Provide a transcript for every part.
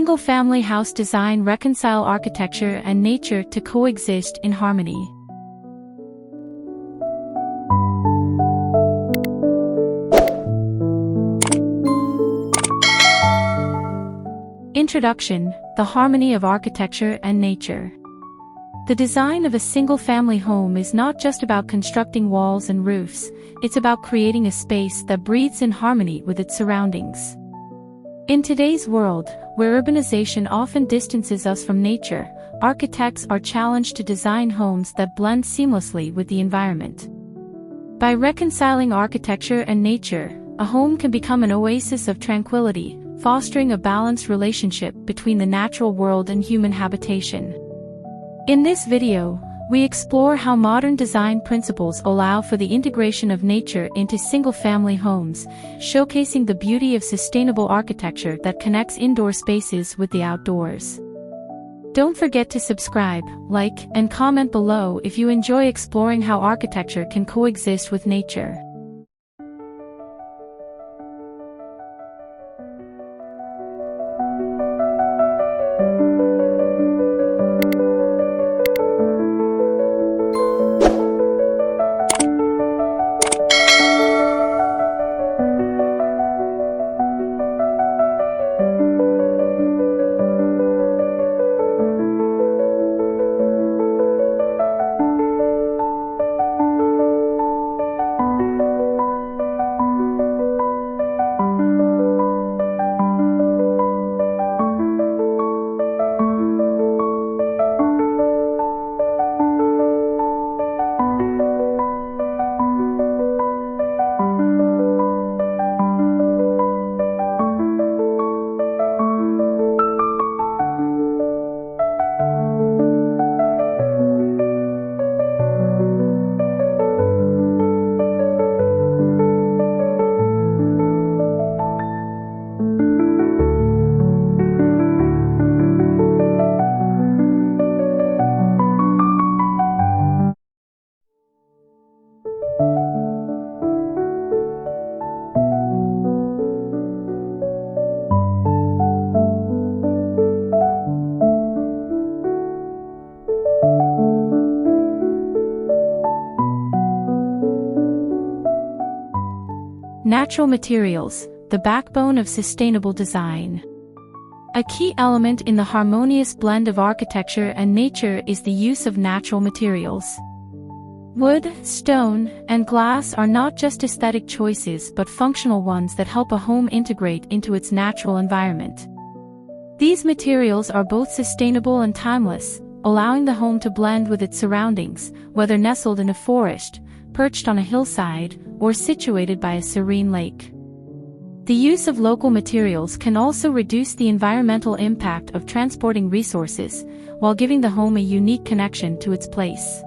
Single-family house design reconcile architecture and nature to coexist in harmony. Introduction: the harmony of architecture and nature. The design of a single-family home is not just about constructing walls and roofs, it's about creating a space that breathes in harmony with its surroundings. In today's world, where urbanization often distances us from nature, architects are challenged to design homes that blend seamlessly with the environment. By reconciling architecture and nature, a home can become an oasis of tranquility, fostering a balanced relationship between the natural world and human habitation. In this video, we explore how modern design principles allow for the integration of nature into single-family homes, showcasing the beauty of sustainable architecture that connects indoor spaces with the outdoors. Don't forget to subscribe, like, and comment below if you enjoy exploring how architecture can coexist with nature. Natural materials, the backbone of sustainable design. A key element in the harmonious blend of architecture and nature is the use of natural materials. Wood, stone, and glass are not just aesthetic choices but functional ones that help a home integrate into its natural environment. These materials are both sustainable and timeless, allowing the home to blend with its surroundings, whether nestled in a forest, perched on a hillside, or situated by a serene lake. The use of local materials can also reduce the environmental impact of transporting resources, while giving the home a unique connection to its place.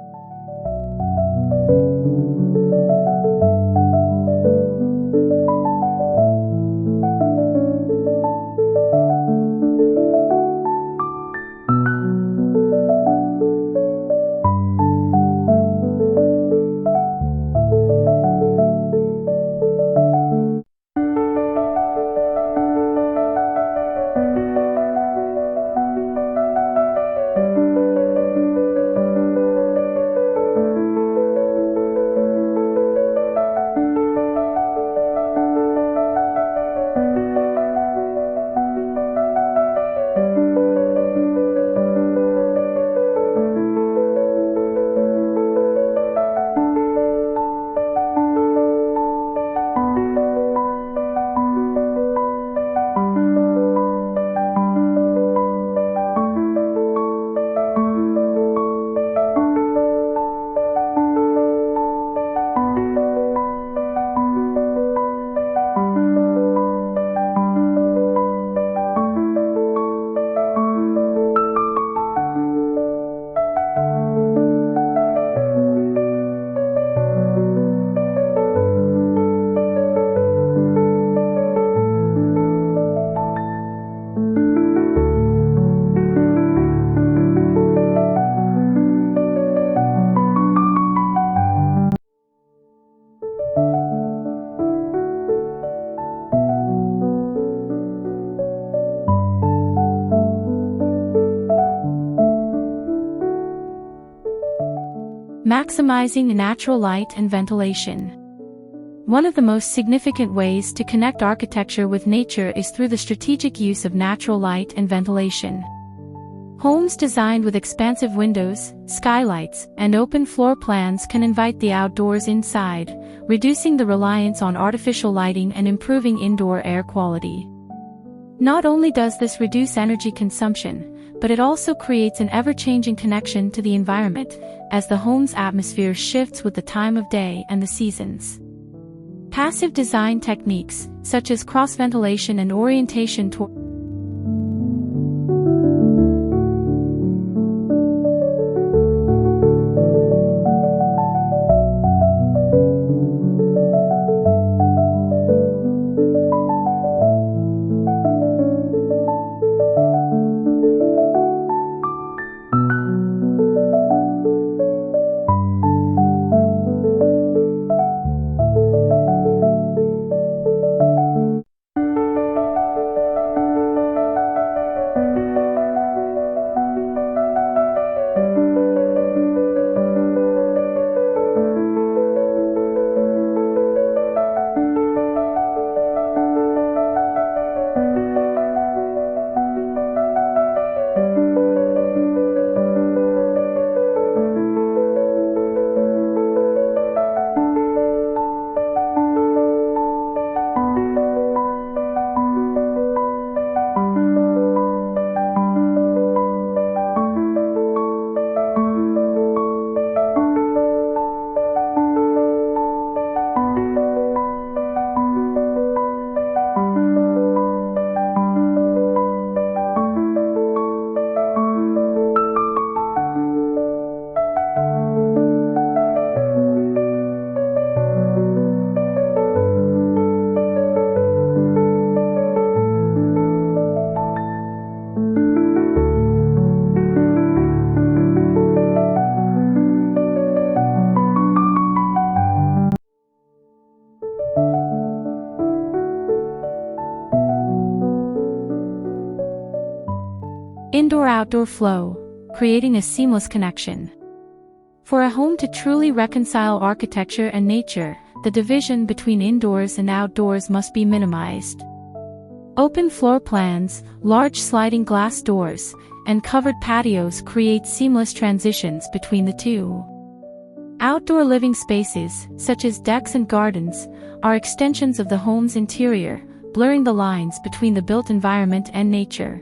Maximizing natural light and ventilation. One of the most significant ways to connect architecture with nature is through the strategic use of natural light and ventilation. Homes designed with expansive windows, skylights, and open floor plans can invite the outdoors inside, reducing the reliance on artificial lighting and improving indoor air quality. Not only does this reduce energy consumption, but it also creates an ever-changing connection to the environment, as the home's atmosphere shifts with the time of day and the seasons. Passive design techniques, such as cross-ventilation and orientation toward indoor-outdoor flow, creating a seamless connection. For a home to truly reconcile architecture and nature, the division between indoors and outdoors must be minimized. Open floor plans, large sliding glass doors, and covered patios create seamless transitions between the two. Outdoor living spaces, such as decks and gardens, are extensions of the home's interior, blurring the lines between the built environment and nature.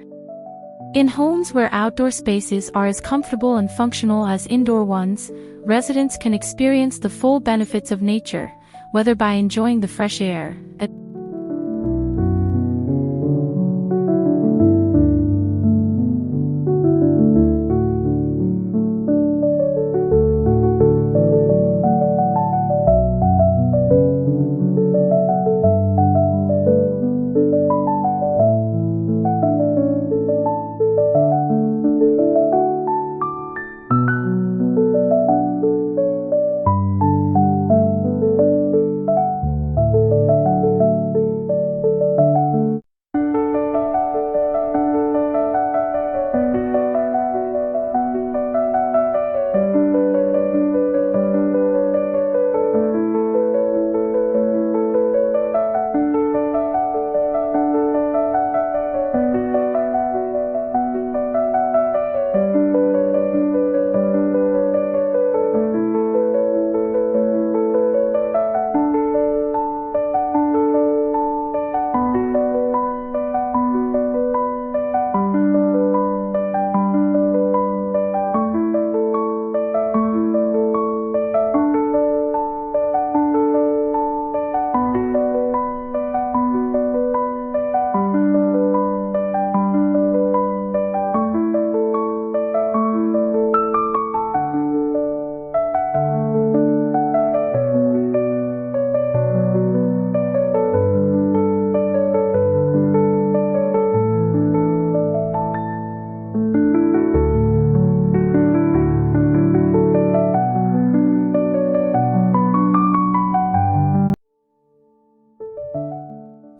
In homes where outdoor spaces are as comfortable and functional as indoor ones, residents can experience the full benefits of nature, whether by enjoying the fresh air,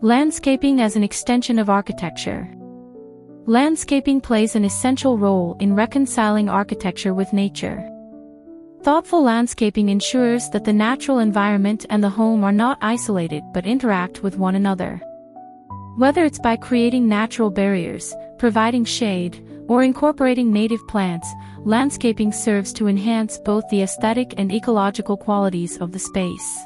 Landscaping as an extension of architecture. Landscaping plays an essential role in reconciling architecture with nature. Thoughtful landscaping ensures that the natural environment and the home are not isolated but interact with one another. Whether it's by creating natural barriers, providing shade, or incorporating native plants, landscaping serves to enhance both the aesthetic and ecological qualities of the space.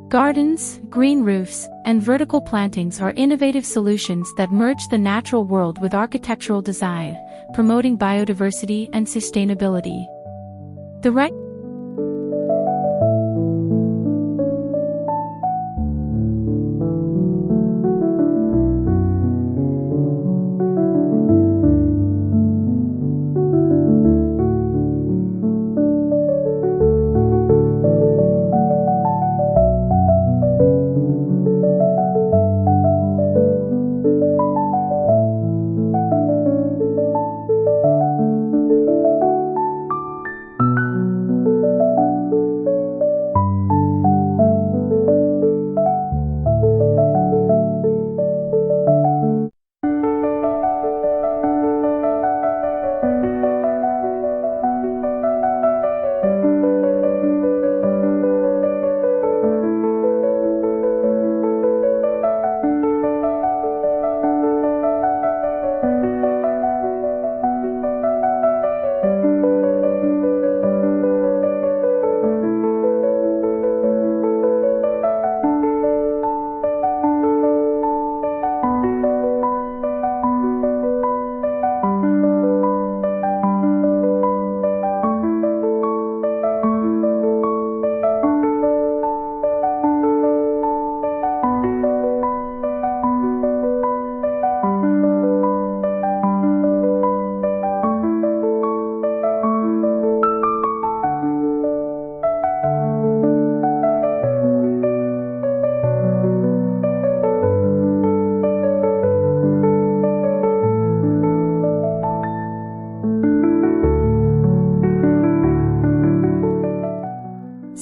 Gardens, green roofs, and vertical plantings are innovative solutions that merge the natural world with architectural design, promoting biodiversity and sustainability. The right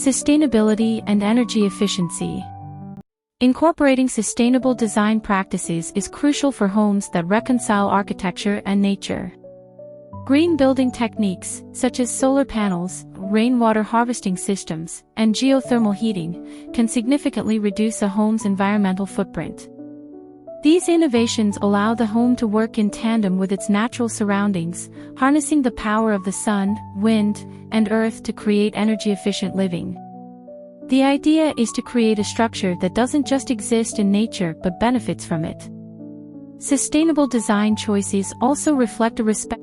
Sustainability and energy efficiency. Incorporating sustainable design practices is crucial for homes that reconcile architecture and nature. Green building techniques, such as solar panels, rainwater harvesting systems, and geothermal heating, can significantly reduce a home's environmental footprint. These innovations allow the home to work in tandem with its natural surroundings, harnessing the power of the sun, wind, and earth to create energy-efficient living. The idea is to create a structure that doesn't just exist in nature but benefits from it. Sustainable design choices also reflect a respect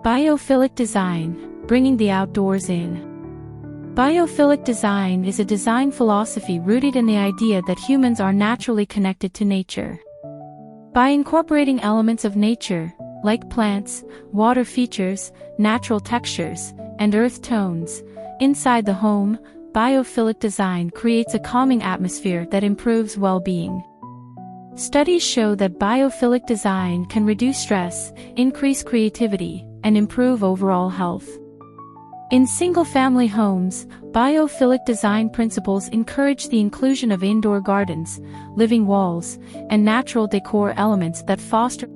Biophilic design, bringing the outdoors in. Biophilic design is a design philosophy rooted in the idea that humans are naturally connected to nature. By incorporating elements of nature, like plants, water features, natural textures, and earth tones. Inside the home, biophilic design creates a calming atmosphere that improves well-being. Studies show that biophilic design can reduce stress, increase creativity, and improve overall health. In single-family homes, biophilic design principles encourage the inclusion of indoor gardens, living walls, and natural decor elements that foster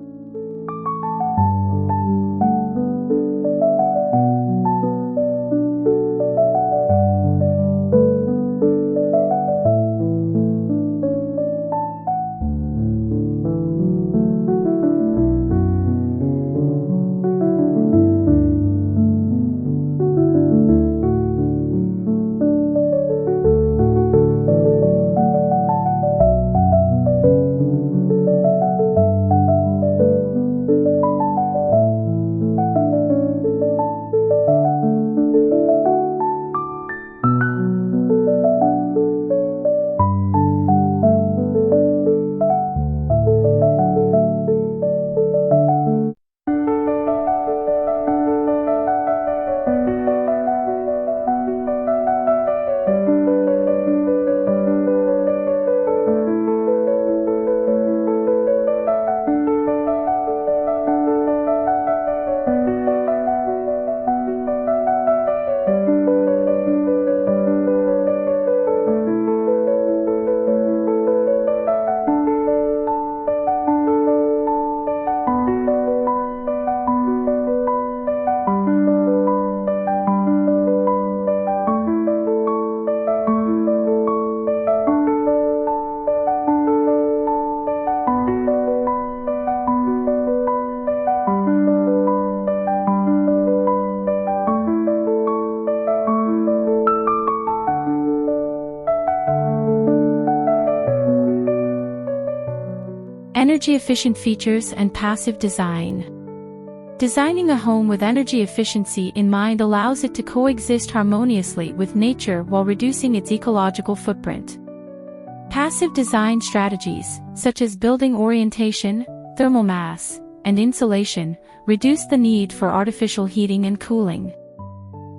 energy-efficient features and passive design. Designing a home with energy efficiency in mind allows it to coexist harmoniously with nature while reducing its ecological footprint. Passive design strategies, such as building orientation, thermal mass, and insulation, reduce the need for artificial heating and cooling.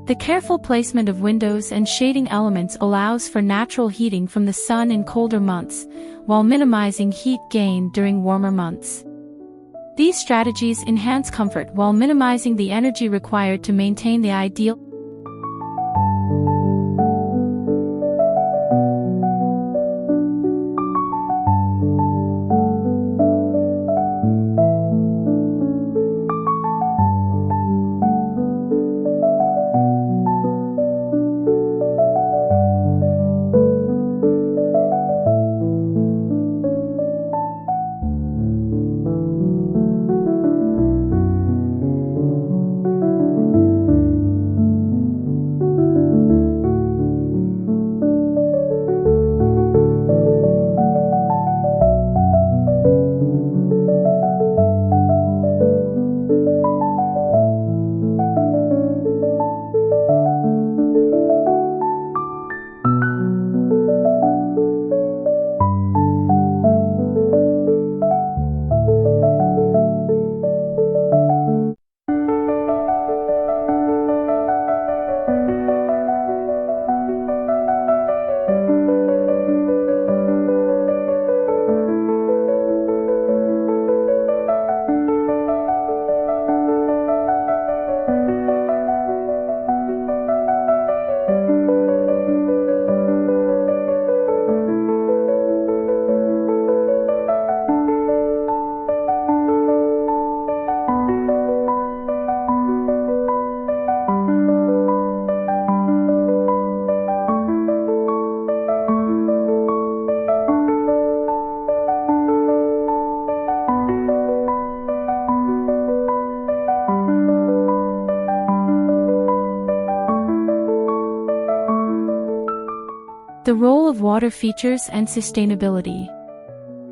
The careful placement of windows and shading elements allows for natural heating from the sun in colder months, while minimizing heat gain during warmer months. These strategies enhance comfort while minimizing the energy required to maintain the ideal. The role of water features and sustainability.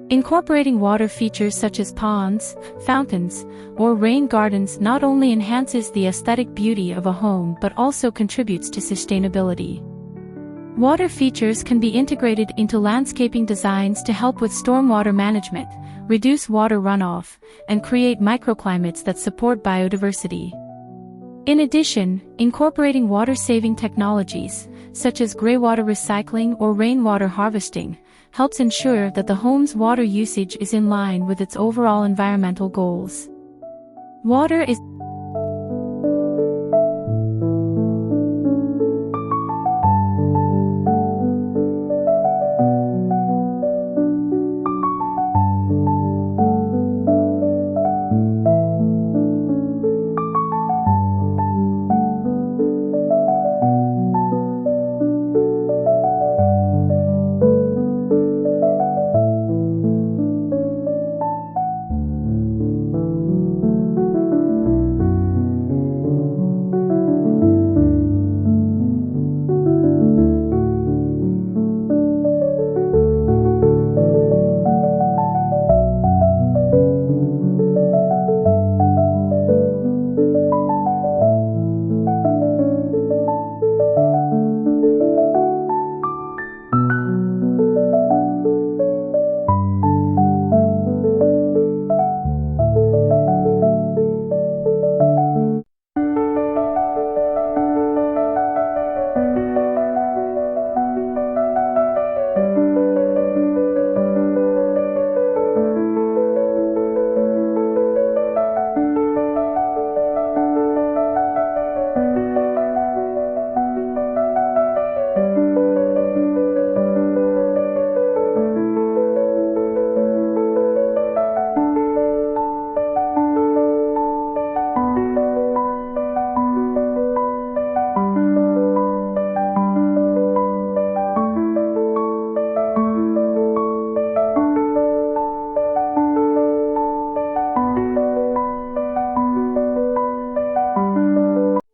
Incorporating water features such as ponds, fountains, or rain gardens not only enhances the aesthetic beauty of a home but also contributes to sustainability. Water features can be integrated into landscaping designs to help with stormwater management, reduce water runoff, and create microclimates that support biodiversity. In addition, incorporating water-saving technologies, such as greywater recycling or rainwater harvesting, helps ensure that the home's water usage is in line with its overall environmental goals. Water is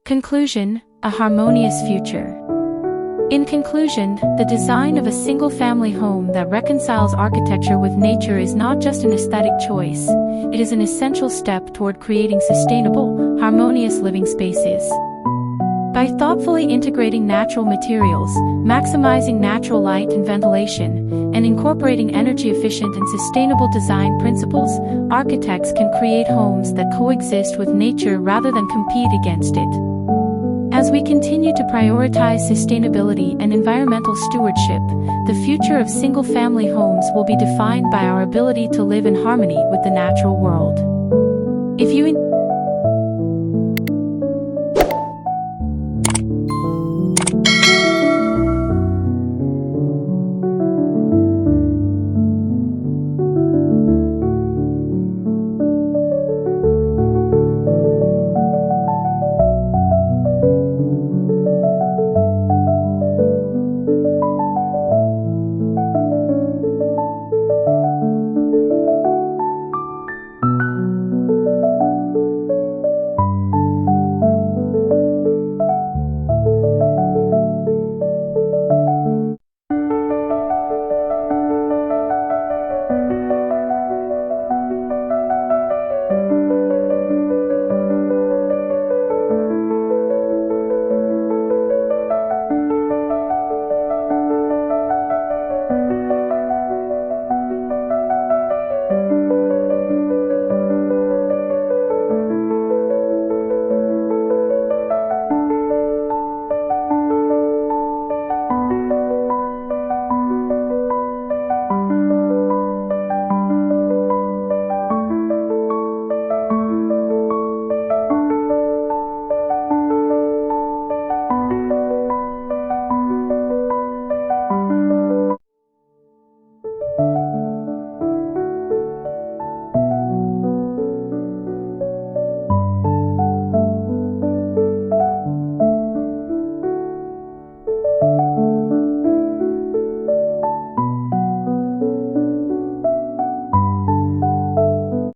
Conclusion: a harmonious future. In conclusion, the design of a single-family home that reconciles architecture with nature is not just an aesthetic choice, it is an essential step toward creating sustainable, harmonious living spaces. By thoughtfully integrating natural materials, maximizing natural light and ventilation, and incorporating energy-efficient and sustainable design principles, architects can create homes that coexist with nature rather than compete against it. As we continue to prioritize sustainability and environmental stewardship, the future of single-family homes will be defined by our ability to live in harmony with the natural world. If you